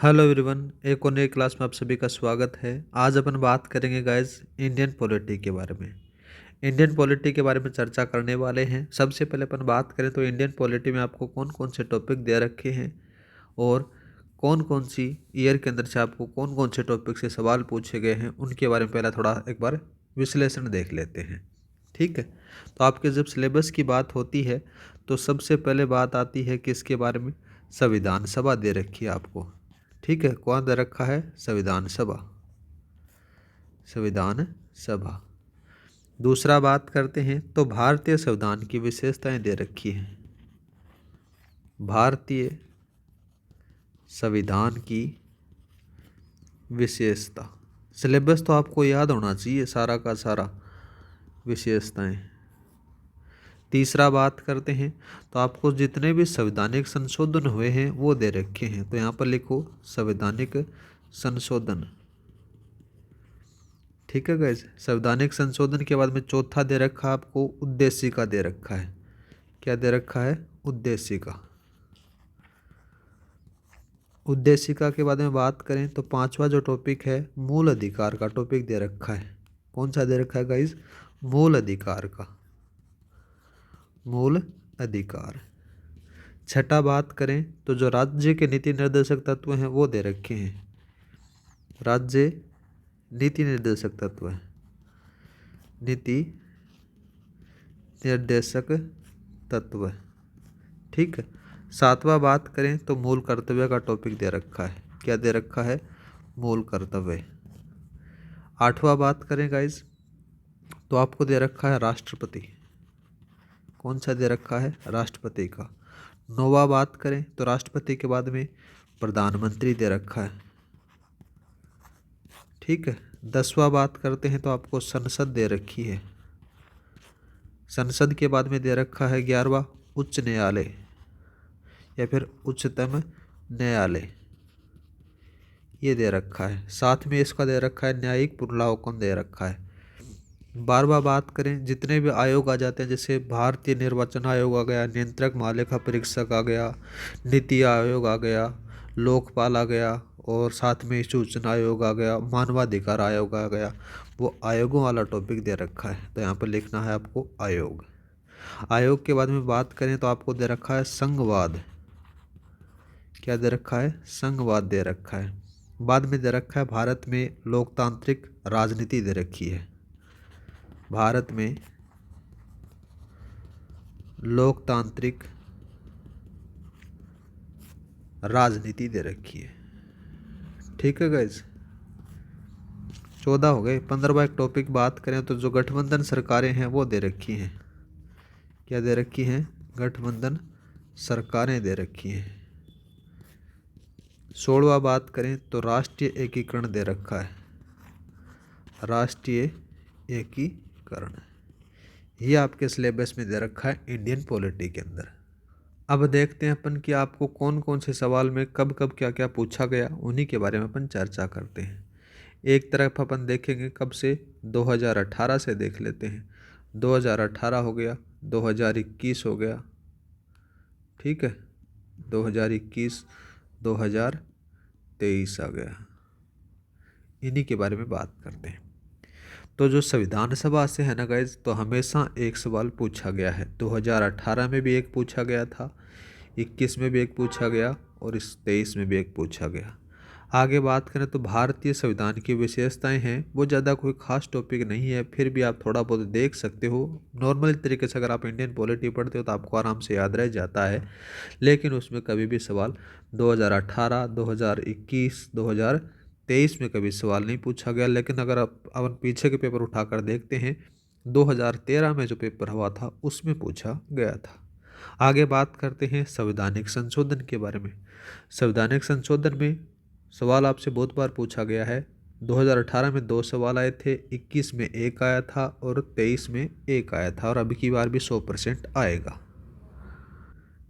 Hello everyone, एक और नई क्लास में आप सभी का स्वागत है। आज अपन बात करेंगे गाइस इंडियन पॉलिटी के बारे में। इंडियन पॉलिटी के बारे में चर्चा करने वाले हैं। सबसे पहले अपन बात करें तो इंडियन पॉलिटी में आपको कौन कौन से टॉपिक दे रखे हैं और कौन कौन सी ईयर के अंदर से आपको कौन कौन से टॉपिक से सवाल पूछे गए हैं, उनके बारे में पहला थोड़ा एक बार विश्लेषण देख लेते हैं। ठीक है, तो आपके जब सिलेबस की बात होती है तो सबसे पहले बात आती है किसके बारे में? संविधान सभा दे रखी है आपको। ठीक है, कौन दे रखा है? संविधान सभा। संविधान सभा। दूसरा बात करते हैं तो भारतीय संविधान की विशेषताएं दे रखी हैं। भारतीय संविधान की विशेषता। सिलेबस तो आपको याद होना चाहिए सारा का सारा विशेषताएं। तीसरा बात करते हैं तो आपको जितने भी संवैधानिक संशोधन हुए हैं वो दे रखे हैं, तो यहाँ पर लिखो संवैधानिक संशोधन। ठीक है गाइस, संवैधानिक संशोधन के बाद में चौथा दे रखा है आपको उद्देशिका दे रखा है। क्या दे रखा है? उद्देशिका। उद्देशिका के बाद में बात करें तो पांचवा जो टॉपिक है मूल अधिकार का टॉपिक दे रखा है। कौन सा दे रखा है गाइस? मूल अधिकार का। मूल अधिकार। छठा बात करें तो जो राज्य के नीति निर्देशक तत्व हैं वो दे रखे हैं। राज्य नीति निर्देशक तत्व है। नीति निर्देशक तत्व। ठीक है। सातवां बात करें तो मूल कर्तव्य का टॉपिक दे रखा है। क्या दे रखा है? मूल कर्तव्य। आठवां बात करें गाइस तो आपको दे रखा है राष्ट्रपति। कौन सा दे रखा है? राष्ट्रपति का। नौवां बात करें तो राष्ट्रपति के बाद में प्रधानमंत्री दे रखा है। ठीक है। 10वां बात करते हैं तो आपको संसद दे रखी है। संसद के बाद में दे रखा है 11वां उच्च न्यायालय या फिर उच्चतम न्यायालय, ये दे रखा है। साथ में इसका दे रखा है न्यायिक पुनर्लावकन दे रखा है। 12वां बात करें जितने भी आयोग आ जाते हैं, जैसे भारतीय निर्वाचन आयोग आ गया, नियंत्रक महालेखा परीक्षक आ गया, नीति आयोग आ गया, लोकपाल आ गया और साथ में सूचना आयोग आ गया, मानवाधिकार आयोग आ गया, वो आयोगों वाला टॉपिक दे रखा है। तो यहाँ पर लिखना है आपको आयोग। आयोग के बाद में बात करें तो आपको दे रखा है संघवाद। क्या दे रखा है? संघवाद दे रखा है। बाद में दे रखा है भारत में लोकतांत्रिक राजनीति दे रखी है। भारत में लोकतांत्रिक राजनीति दे रखी है। ठीक है गाइज, 14 हो गए। 15वां एक टॉपिक बात करें तो जो गठबंधन सरकारें हैं वो दे रखी हैं। क्या दे रखी हैं? गठबंधन सरकारें दे रखी हैं। 16वां बात करें तो राष्ट्रीय एकीकरण दे रखा है। राष्ट्रीय एकीकरण ये आपके सिलेबस में दे रखा है इंडियन पॉलिटी के अंदर। अब देखते हैं अपन कि आपको कौन कौन से सवाल में कब कब क्या क्या पूछा गया, उन्हीं के बारे में अपन चर्चा करते हैं। एक तरफ अपन देखेंगे कब से, 2018 से देख लेते हैं। 2018 हो गया, 2021 हो गया। ठीक है, 2021, 2023 आ गया। इन्हीं के बारे में बात करते हैं। तो जो संविधान सभा से है ना गाइज, तो हमेशा एक सवाल पूछा गया है। 2018 में भी एक पूछा गया था, 21 में भी एक पूछा गया और इस 23 में भी एक पूछा गया। आगे बात करें तो भारतीय संविधान की विशेषताएं हैं, वो ज़्यादा कोई खास टॉपिक नहीं है, फिर भी आप थोड़ा बहुत देख सकते हो। नॉर्मल तरीके से अगर आप इंडियन पॉलिटी पढ़ते हो तो आपको आराम से याद रह जाता है, लेकिन उसमें कभी भी सवाल 2018, 2021, 2023 में कभी सवाल नहीं पूछा गया। लेकिन अगर आप अपन पीछे के पेपर उठाकर देखते हैं, 2013 में जो पेपर हुआ था उसमें पूछा गया था। आगे बात करते हैं संवैधानिक संशोधन के बारे में। संवैधानिक संशोधन में सवाल आपसे बहुत बार पूछा गया है। 2018 में 2 सवाल आए थे, 21 में 1 आया था और 23 में 1 आया था, और अभी की बार भी 100% आएगा।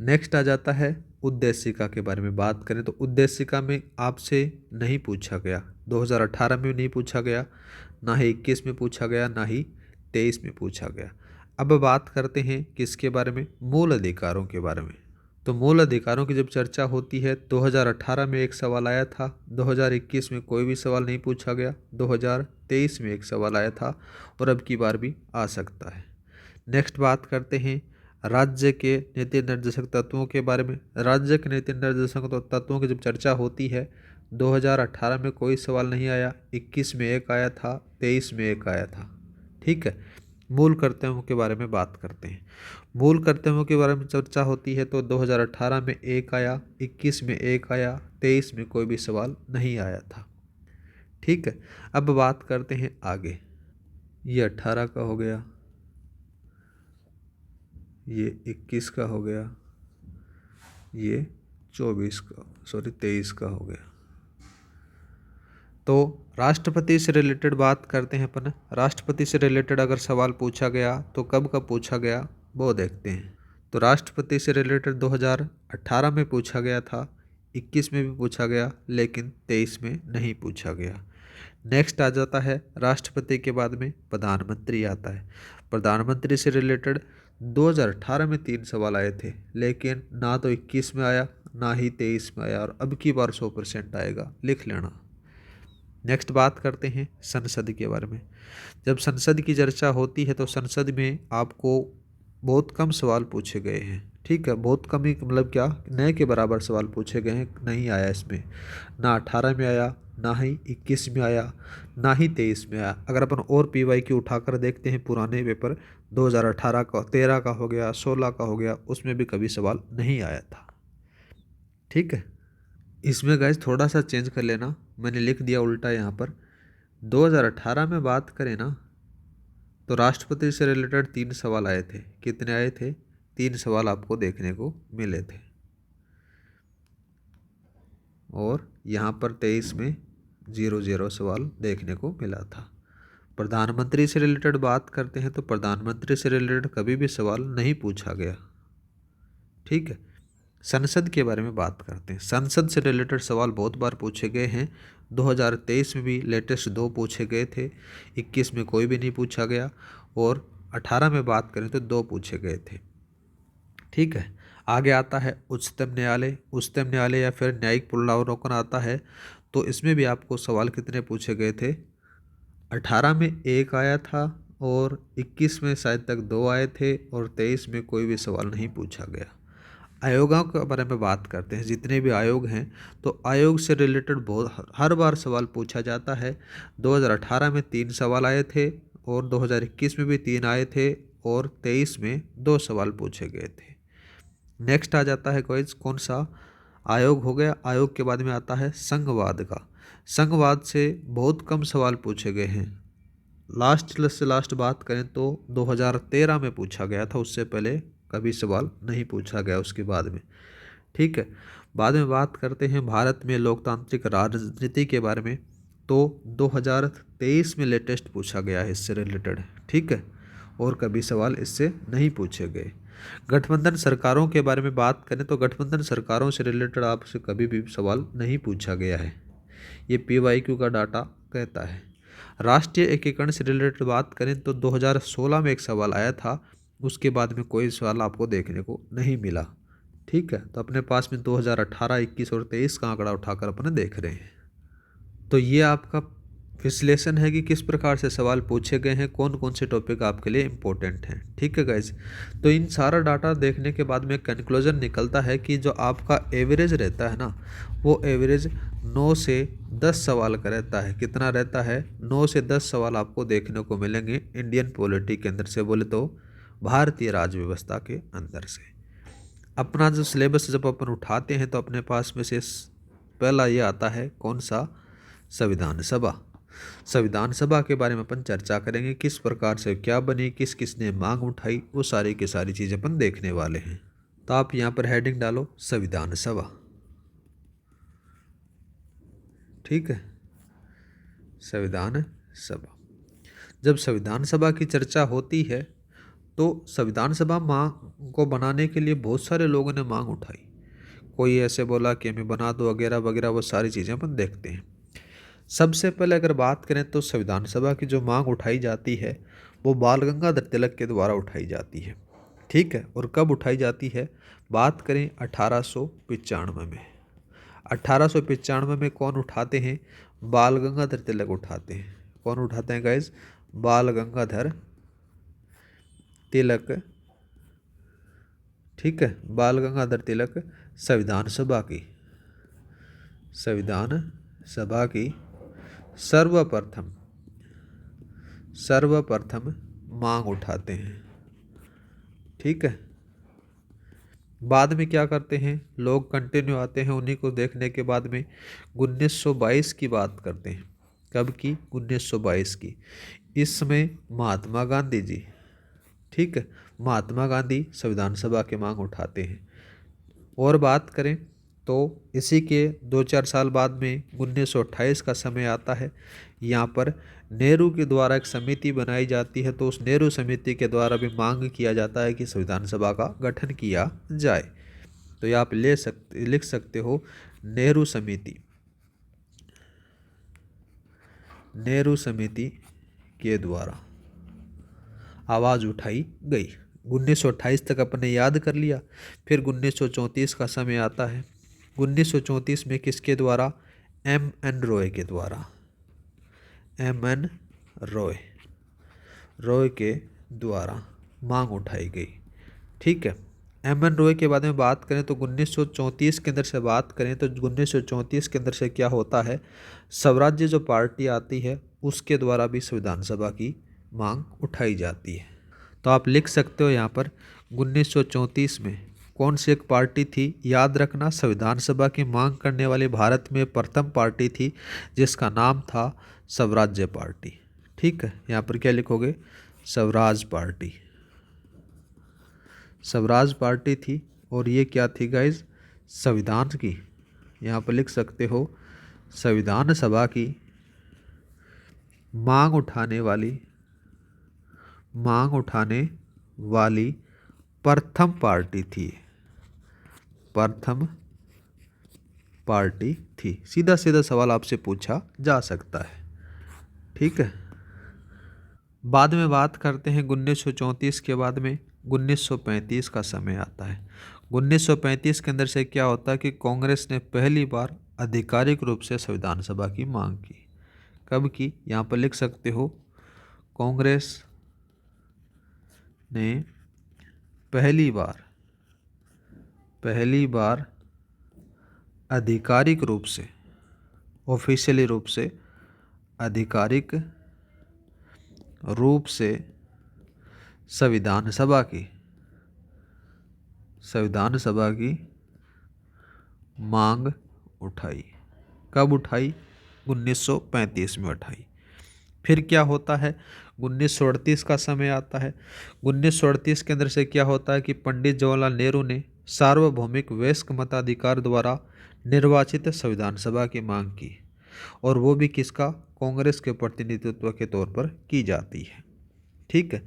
नेक्स्ट आ जाता है उद्देशिका के बारे में। बात करें तो उद्देशिका में आपसे नहीं पूछा गया, 2018 में नहीं पूछा गया, ना ही 21 में पूछा गया, ना ही 23 में पूछा गया। अब बात करते हैं किसके बारे में? मूल अधिकारों के बारे में। तो मूल अधिकारों की जब चर्चा होती है 2018 में एक सवाल आया था, 2021 में कोई भी सवाल नहीं पूछा गया, 2023 में एक सवाल आया था और अब की बार भी आ सकता है। नेक्स्ट बात करते हैं राज्य के नीति निर्देशक तत्वों के बारे में। राज्य के नीति निर्देशक तत्वों की जब चर्चा होती है 2018 में कोई सवाल नहीं आया, 21 में एक आया था, 23 में एक आया था। ठीक है, मूल कर्तव्यों के बारे में बात करते हैं। मूल कर्तव्यों के बारे में चर्चा होती है तो 2018 में एक आया, 21 में एक आया, 23 में कोई भी सवाल नहीं आया था। ठीक है, अब बात करते हैं आगे। ये 18 का हो गया, ये 21 का हो गया, ये 23 का हो गया। तो राष्ट्रपति से रिलेटेड बात करते हैं अपन। राष्ट्रपति से रिलेटेड अगर सवाल पूछा गया तो कब कब पूछा गया वो देखते हैं। तो राष्ट्रपति से रिलेटेड 2018 में पूछा गया था, 21 में भी पूछा गया, लेकिन 23 में नहीं पूछा गया। नेक्स्ट आ जाता है राष्ट्रपति के बाद में प्रधानमंत्री आता है। प्रधानमंत्री से रिलेटेड 2018 में 3 सवाल आए थे, लेकिन ना तो 21 में आया ना ही 23 में आया, और अब की बार 100% आएगा, लिख लेना। नेक्स्ट बात करते हैं संसद के बारे में। जब संसद की चर्चा होती है तो संसद में आपको बहुत कम सवाल पूछे गए हैं। ठीक है, बहुत कम ही, मतलब क्या, नए के बराबर सवाल पूछे गए हैं, नहीं आया इसमें। ना 18 में आया, ना ही 21 में आया, ना ही 23 में आया। अगर अपन और PYQ उठाकर देखते हैं पुराने पेपर 2018 का, 13 का हो गया, 16 का हो गया, उसमें भी कभी सवाल नहीं आया था। ठीक है, इसमें गाइस थोड़ा सा चेंज कर लेना, मैंने लिख दिया उल्टा यहाँ पर। 2018 में बात करें ना तो राष्ट्रपति से रिलेटेड 3 सवाल आए थे। कितने आए थे? 3 सवाल आपको देखने को मिले थे। और यहाँ पर 23 में 0 सवाल देखने को मिला था। प्रधानमंत्री से रिलेटेड बात करते हैं तो प्रधानमंत्री से रिलेटेड कभी भी सवाल नहीं पूछा गया। ठीक है, संसद के बारे में बात करते हैं। संसद से रिलेटेड सवाल बहुत बार पूछे गए हैं। 2023 में भी लेटेस्ट 2 पूछे गए थे, 21 में कोई भी नहीं पूछा गया, और 18 में बात करें तो 2 पूछे गए थे। ठीक है, आगे आता है उच्चतम न्यायालय। उच्चतम न्यायालय या फिर न्यायिक पुनरावलोकन आता है, तो इसमें भी आपको सवाल कितने पूछे गए थे? 18 में 1 आया था, और 21 में शायद तक 2 आए थे, और 23 में कोई भी सवाल नहीं पूछा गया। आयोगों के बारे में बात करते हैं। जितने भी आयोग हैं तो आयोग से रिलेटेड बहुत हर बार सवाल पूछा जाता है। 2018 में 3 सवाल आए थे, और 2021 में भी 3 आए थे, और 23 में 2 सवाल पूछे गए थे। नेक्स्ट आ जाता है कौन सा आयोग हो गया। आयोग के बाद में आता है संघवाद का। संघवाद से बहुत कम सवाल पूछे गए हैं। लास्ट से लास्ट बात करें तो 2013 में पूछा गया था, उससे पहले कभी सवाल नहीं पूछा गया उसके बाद में। ठीक है, बाद में बात करते हैं भारत में लोकतांत्रिक राजनीति के बारे में। तो 2023 में लेटेस्ट पूछा गया है इससे रिलेटेड। ठीक है, और कभी सवाल इससे नहीं पूछे गए। गठबंधन सरकारों के बारे में बात करें तो गठबंधन सरकारों से रिलेटेड आपसे कभी भी सवाल नहीं पूछा गया है, ये PYQ का डाटा कहता है। राष्ट्रीय एकीकरण से रिलेटेड बात करें तो 2016 में एक सवाल आया था, उसके बाद में कोई सवाल आपको देखने को नहीं मिला। ठीक है, तो अपने पास में 2018, 21 और 23 का आंकड़ा उठाकर अपने देख रहे हैं। तो ये आपका विश्लेषण है कि किस प्रकार से सवाल पूछे गए हैं, कौन कौन से टॉपिक आपके लिए इम्पोर्टेंट हैं। ठीक है गाइज, तो इन सारा डाटा देखने के बाद में कंक्लूजन निकलता है कि जो आपका एवरेज रहता है ना, वो एवरेज 9 से 10 सवाल का रहता है। कितना रहता है? 9 से 10 सवाल आपको देखने को मिलेंगे इंडियन पॉलिटी के अंदर से, बोले तो भारतीय राज्य व्यवस्था के अंदर से। अपना जो सिलेबस जब अपन उठाते हैं तो अपने पास में से पहला ये आता है कौन सा? संविधान सभा। संविधान सभा के बारे में अपन चर्चा करेंगे, किस प्रकार से क्या बनी, किस किस ने मांग उठाई, वो सारी की सारी चीज़ अपन देखने वाले हैं। तो आप यहाँ पर हेडिंग डालो संविधान सभा। ठीक है, संविधान सभा। जब संविधान सभा की चर्चा होती है तो संविधान सभा मांग को बनाने के लिए बहुत सारे लोगों ने मांग उठाई। कोई ऐसे बोला कि हमें बना दो वगैरह वगैरह, वो सारी चीज़ें अपन देखते हैं। सबसे पहले अगर बात करें तो संविधान सभा की जो मांग उठाई जाती है वो बाल गंगाधर तिलक के द्वारा उठाई जाती है। ठीक है। और कब उठाई जाती है? बात करें 1895 में। 1895 में कौन उठाते हैं? बाल गंगाधर तिलक उठाते हैं। कौन उठाते हैं गाइज? बाल गंगाधर तिलक। ठीक है, बाल गंगाधर तिलक संविधान सभा की सर्वप्रथम मांग उठाते हैं। ठीक है। बाद में क्या करते हैं लोग, कंटिन्यू आते हैं उन्हीं को देखने के बाद में 1922 की बात करते हैं। कब की? 1922 की। इसमें महात्मा गांधी जी, ठीक है, महात्मा गांधी संविधान सभा की मांग उठाते हैं। और बात करें तो इसी के 2-4 साल बाद में 1928 का समय आता है। यहाँ पर नेहरू के द्वारा एक समिति बनाई जाती है, तो उस नेहरू समिति के द्वारा भी मांग किया जाता है कि संविधान सभा का गठन किया जाए। तो ये आप लिख सकते हो नेहरू समिति के द्वारा आवाज़ उठाई गई। 1928 तक अपने याद कर लिया। फिर 1934 का समय आता है। 1934 में किसके द्वारा? M.N. रॉय के द्वारा। M.N. रॉय के द्वारा मांग उठाई गई। ठीक है। M.N. रॉय के बारे में बात करें तो 1934 के अंदर से बात करें तो 1934 के अंदर से क्या होता है, स्वराज्य जो पार्टी आती है उसके द्वारा भी संविधान सभा की मांग उठाई जाती है। तो आप लिख सकते हो यहाँ पर 1934 में कौन सी एक पार्टी थी? याद रखना, संविधान सभा की मांग करने वाली भारत में प्रथम पार्टी थी जिसका नाम था स्वराज्य पार्टी। ठीक है, यहाँ पर क्या लिखोगे? स्वराज पार्टी थी। और ये क्या थी गाइज? संविधान की, यहाँ पर लिख सकते हो संविधान सभा की मांग उठाने वाली प्रथम पार्टी थी। सीधा सवाल आपसे पूछा जा सकता है। ठीक है। बाद में बात करते हैं 1934 के बाद में 1935 का समय आता है। 1935 के अंदर से क्या होता है कि कांग्रेस ने पहली बार आधिकारिक रूप से संविधान सभा की मांग की। कब की? यहाँ पर लिख सकते हो कांग्रेस ने पहली बार आधिकारिक रूप से, ऑफिशियली रूप से, आधिकारिक रूप से संविधान सभा की मांग उठाई। कब उठाई? 1935 में उठाई। फिर क्या होता है? 1938 का समय आता है। 1938 के अंदर से क्या होता है कि पंडित जवाहरलाल नेहरू ने सार्वभौमिक वयस्क मताधिकार द्वारा निर्वाचित संविधान सभा की मांग की, और वो भी किसका? कांग्रेस के प्रतिनिधित्व के तौर पर की जाती है। ठीक है।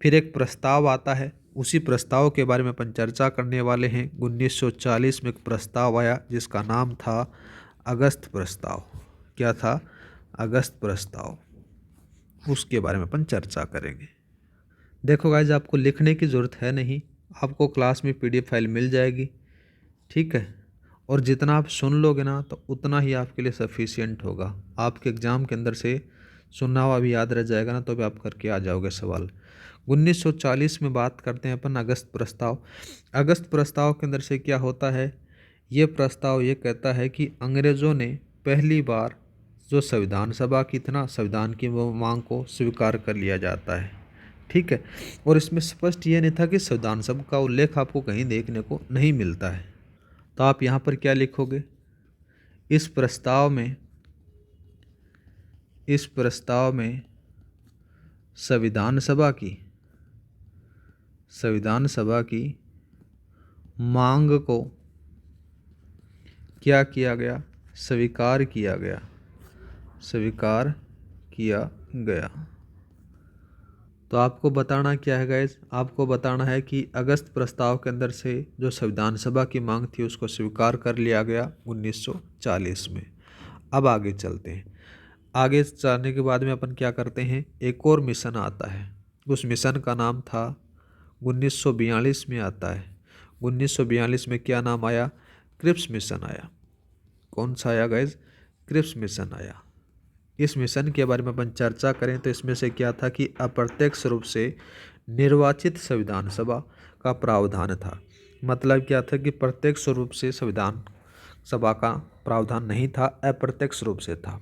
फिर एक प्रस्ताव आता है, उसी प्रस्ताव के बारे में अपन चर्चा करने वाले हैं। 1940 में एक प्रस्ताव आया जिसका नाम था अगस्त प्रस्ताव। क्या था? अगस्त प्रस्ताव। उसके बारे में अपन चर्चा करेंगे। देखो गाइज, आपको लिखने की ज़रूरत है नहीं, आपको क्लास में PDF फाइल मिल जाएगी। ठीक है। और जितना आप सुन लोगे ना तो उतना ही आपके लिए सफिशिएंट होगा। आपके एग्ज़ाम के अंदर से सुनना हुआ भी याद रह जाएगा ना, तो भी आप करके आ जाओगे सवाल। 1940 में बात करते हैं अपन अगस्त प्रस्ताव। अगस्त प्रस्ताव के अंदर से क्या होता है? ये प्रस्ताव ये कहता है कि अंग्रेज़ों ने पहली बार जो संविधान सभा की थी ना, संविधान की वो मांग को स्वीकार कर लिया जाता है। ठीक है। और इसमें स्पष्ट ये नहीं था कि संविधान सभा का उल्लेख आपको कहीं देखने को नहीं मिलता है। तो आप यहाँ पर क्या लिखोगे? इस प्रस्ताव में संविधान सभा की मांग को क्या किया गया? स्वीकार किया गया। तो आपको बताना क्या है गाइज? आपको बताना है कि अगस्त प्रस्ताव के अंदर से जो संविधान सभा की मांग थी उसको स्वीकार कर लिया गया 1940 में। अब आगे चलते हैं। आगे जाने के बाद में अपन क्या करते हैं? एक और मिशन आता है। उस मिशन का नाम था 1942 में आता है। 1942 में क्या नाम आया? क्रिप्स मिशन आया। कौन सा आया गाइज? क्रिप्स मिशन आया। इस मिशन के बारे में अपन चर्चा करें तो इसमें से क्या था कि अप्रत्यक्ष रूप से निर्वाचित संविधान सभा का प्रावधान था। मतलब क्या था कि प्रत्यक्ष रूप से संविधान सभा का प्रावधान नहीं था, अप्रत्यक्ष रूप से था।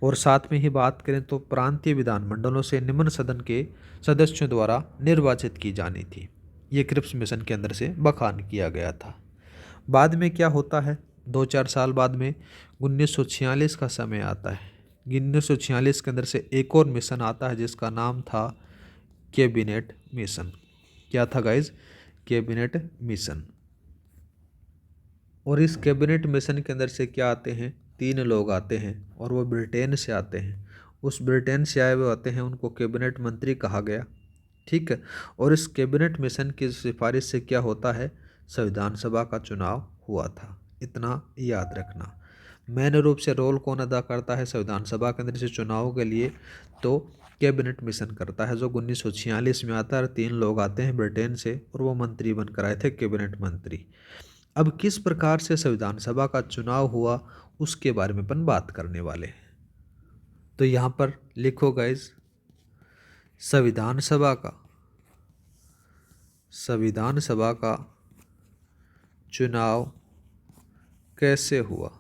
और साथ में ही बात करें तो प्रांतीय विधानमंडलों से निम्न सदन के सदस्यों द्वारा निर्वाचित की जानी थी। ये क्रिप्स मिशन के अंदर से बखान किया गया था। बाद में क्या होता है? 2-4 साल बाद में 1946 का समय आता है। 1946 के अंदर से एक और मिशन आता है जिसका नाम था कैबिनेट मिशन। क्या था गाइज? Cabinet mission. और इस कैबिनेट मिशन के अंदर से क्या आते हैं? 3 लोग आते हैं और वो ब्रिटेन से आते हैं। उस ब्रिटेन से आए हुए आते हैं, उनको कैबिनेट मंत्री कहा गया। ठीक है। और इस कैबिनेट मिशन की सिफारिश से क्या होता है? संविधान सभा का चुनाव हुआ था। इतना याद रखना। मेन रूप से रोल कौन अदा करता है संविधान सभा के अंदर से चुनाव के लिए? तो कैबिनेट मिशन करता है, जो 1946 में आता है। 3 लोग आते हैं ब्रिटेन से और वो मंत्री बनकर आए थे, कैबिनेट मंत्री। अब किस प्रकार से संविधान सभा का चुनाव हुआ उसके बारे में अपन बात करने वाले हैं। तो यहाँ पर लिखो गाइज, संविधान सभा का चुनाव कैसे हुआ।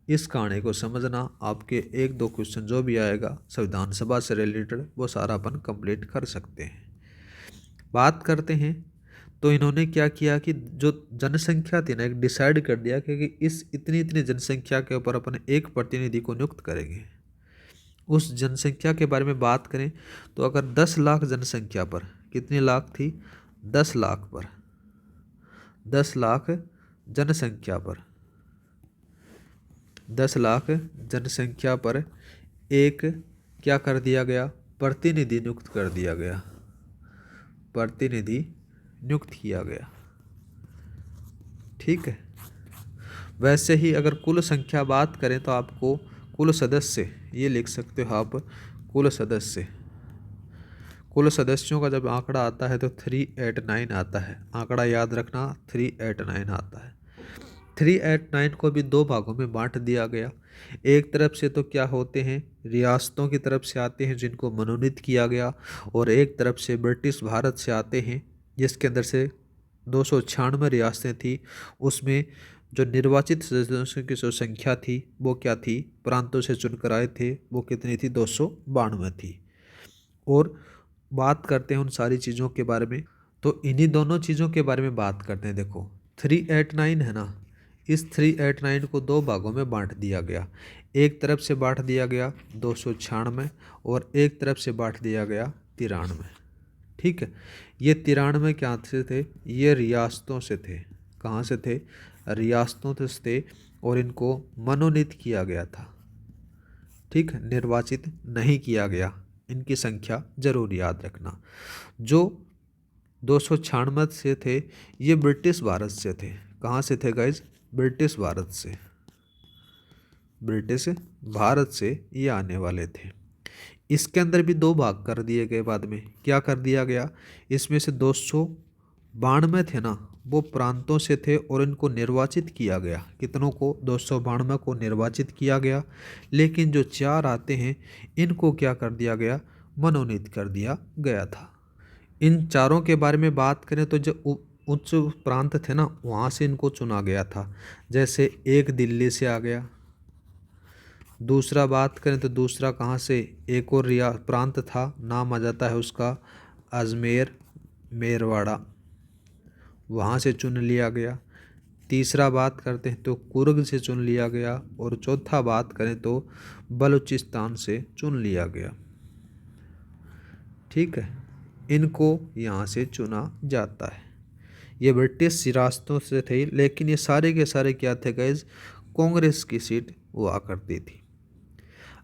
इस कहानी को समझना, आपके 1-2 क्वेश्चन जो भी आएगा संविधान सभा से रिलेटेड वो सारा अपन कंप्लीट कर सकते हैं। बात करते हैं तो इन्होंने क्या किया कि जो जनसंख्या थी ना, एक डिसाइड कर दिया कि इस इतनी इतनी जनसंख्या के ऊपर अपन एक प्रतिनिधि को नियुक्त करेंगे। उस जनसंख्या के बारे में बात करें तो अगर 10 लाख जनसंख्या पर, कितनी लाख थी? 10 लाख पर, 10 लाख जनसंख्या पर, 10 लाख जनसंख्या पर एक क्या कर दिया गया? प्रतिनिधि नियुक्त कर दिया गया। प्रतिनिधि नियुक्त किया गया। ठीक है। वैसे ही अगर कुल संख्या बात करें तो आपको कुल सदस्य ये लिख सकते हो आप, कुल सदस्य। कुल सदस्यों का जब आंकड़ा आता है तो 389 आता है। आंकड़ा याद रखना, 389 आता है। 389 को भी 2 भागों में बांट दिया गया। एक तरफ से तो क्या होते हैं? रियासतों की तरफ से आते हैं जिनको मनोनीत किया गया, और एक तरफ से ब्रिटिश भारत से आते हैं जिसके अंदर से 296 रियासतें थी। उसमें जो निर्वाचित सदस्यों की जो संख्या थी वो क्या थी? प्रांतों से चुनकर आए थे, वो कितनी थी? 292 थी। और बात करते हैं उन सारी चीज़ों के बारे में, तो इन्हीं दोनों चीज़ों के बारे में बात करते हैं। देखो 389 है ना, इस 389 को 2 भागों में बांट दिया गया। एक तरफ से बांट दिया गया 296 और एक तरफ से बांट दिया गया 93। ठीक है। ये 93 क्या से थे? ये रियासतों से थे। कहाँ से थे? रियासतों से थे और इनको मनोनीत किया गया था। ठीक है, निर्वाचित नहीं किया गया। इनकी संख्या जरूर याद रखना। जो 296 से थे ये ब्रिटिश भारत से थे। कहाँ से थे गाइज? ब्रिटिश भारत से। ब्रिटिश भारत से ये आने वाले थे। इसके अंदर भी 2 भाग कर दिए गए। बाद में क्या कर दिया गया? इसमें से 292 थे ना, वो प्रांतों से थे और इनको निर्वाचित किया गया। कितनों को? 292 को निर्वाचित किया गया। लेकिन जो 4 आते हैं इनको क्या कर दिया गया? मनोनीत कर दिया गया था। इन चारों के बारे में बात करें तो जो उच्च प्रांत थे ना, वहाँ से इनको चुना गया था। जैसे एक दिल्ली से आ गया। दूसरा बात करें तो दूसरा कहाँ से? एक और प्रांत था, नाम आ जाता है उसका अजमेर, मेरवाड़ा, वहाँ से चुन लिया गया। तीसरा बात करते हैं तो कुर्ग से चुन लिया गया। और चौथा बात करें तो बलूचिस्तान से चुन लिया गया। ठीक है, इनको यहाँ से चुना जाता है। ये ब्रिटिश रियासतों से थे, लेकिन ये सारे के सारे क्या थे गाइज? कांग्रेस की सीट हुआ करती थी।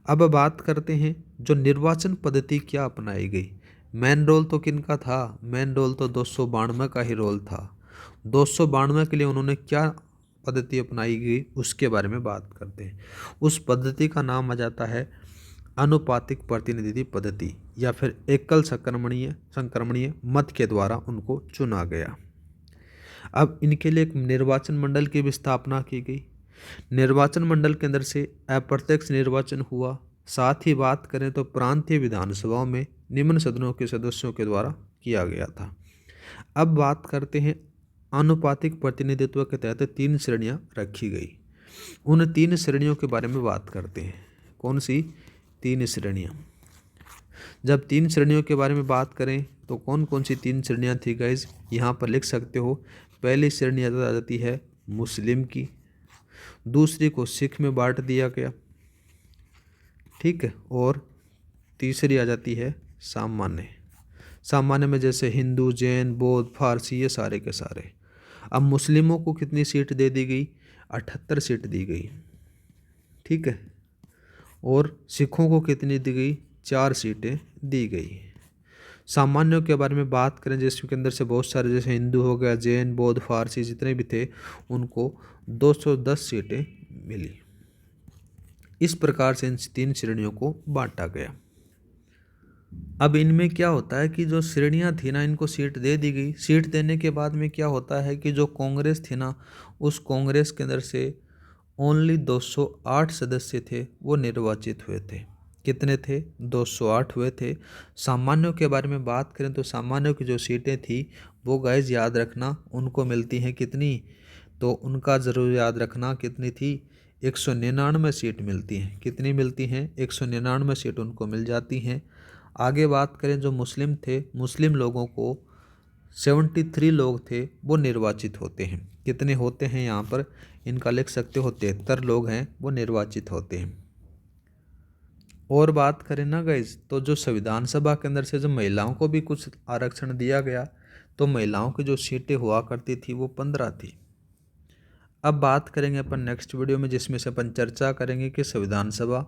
अब बात करते हैं जो निर्वाचन पद्धति क्या अपनाई गई। मेन रोल तो किनका था? मेन रोल तो 292 का ही रोल था। 292 के लिए उन्होंने क्या पद्धति अपनाई गई उसके बारे में बात करते हैं। उस पद्धति का नाम आ जाता है अनुपातिक प्रतिनिधि पद्धति या फिर एकल संक्रमणीय मत के द्वारा उनको चुना गया। अब इनके लिए एक निर्वाचन मंडल की भी स्थापना की गई। निर्वाचन मंडल के अंदर से अप्रत्यक्ष निर्वाचन हुआ। साथ ही बात करें तो प्रांतीय विधानसभाओं में निम्न सदनों के सदस्यों के द्वारा किया गया था। अब बात करते हैं आनुपातिक प्रतिनिधित्व के तहत 3 श्रेणियां रखी गई। उन 3 श्रेणियों के बारे में बात करते हैं। कौन सी 3 श्रेणियां? जब 3 श्रेणियों के बारे में बात करें तो कौन कौन सी 3 श्रेणियां थी गाइज, यहाँ पर लिख सकते हो। पहली श्रेणी आ जाती है मुस्लिम की, दूसरी को सिख में बांट दिया गया, ठीक है, और तीसरी आ जाती है सामान्य में जैसे हिंदू, जैन, बौद्ध, फारसी, ये सारे के सारे। अब मुस्लिमों को कितनी सीट दे दी गई? 78 सीट दी गई, ठीक है, और सिखों को कितनी दी गई? 4 सीटें दी गई। सामान्यों के बारे में बात करें जिसके अंदर से बहुत सारे जैसे हिंदू हो गया, जैन, बौद्ध, फारसी जितने भी थे उनको 210 सीटें मिली। इस प्रकार से इन 3 श्रेणियों को बांटा गया। अब इनमें क्या होता है कि जो श्रेणियां थी ना, इनको सीट दे दी गई। सीट देने के बाद में क्या होता है कि जो कांग्रेस थी ना, उस कांग्रेस के अंदर से ओनली 208 सदस्य थे वो निर्वाचित हुए थे। कितने थे? 208 हुए थे। सामान्यों के बारे में बात करें तो सामान्यों की जो सीटें थी वो गाइज याद रखना उनको मिलती हैं कितनी, तो उनका ज़रूर याद रखना कितनी थी, 199 सीट मिलती हैं। कितनी मिलती हैं? 199 सीट उनको मिल जाती हैं। आगे बात करें जो मुस्लिम थे, मुस्लिम लोगों को 73 लोग थे वो निर्वाचित होते हैं। कितने होते हैं यहाँ पर? इनका लिख सकते हो 73 लोग हैं वो निर्वाचित होते हैं। और बात करें ना गाइज तो जो संविधान सभा के अंदर से जो महिलाओं को भी कुछ आरक्षण दिया गया, तो महिलाओं की जो सीटें हुआ करती थी वो 15 थी। अब बात करेंगे अपन नेक्स्ट वीडियो में जिसमें से अपन चर्चा करेंगे कि संविधान सभा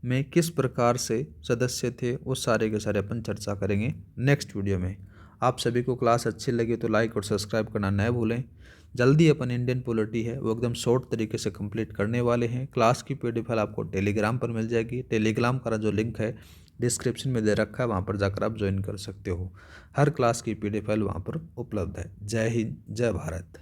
में किस प्रकार से सदस्य थे, वो सारे के सारे अपन चर्चा करेंगे नेक्स्ट वीडियो में। आप सभी को क्लास अच्छी लगी तो लाइक और सब्सक्राइब करना न भूलें। जल्दी अपन इंडियन पॉलिटी है वो एकदम शॉर्ट तरीके से कंप्लीट करने वाले हैं। क्लास की पीडीएफ फाइल आपको टेलीग्राम पर मिल जाएगी। टेलीग्राम का जो लिंक है डिस्क्रिप्शन में दे रखा है, वहाँ पर जाकर आप ज्वाइन कर सकते हो। हर क्लास की पीडीएफ फाइल वहाँ पर उपलब्ध है। जय हिंद, जय भारत।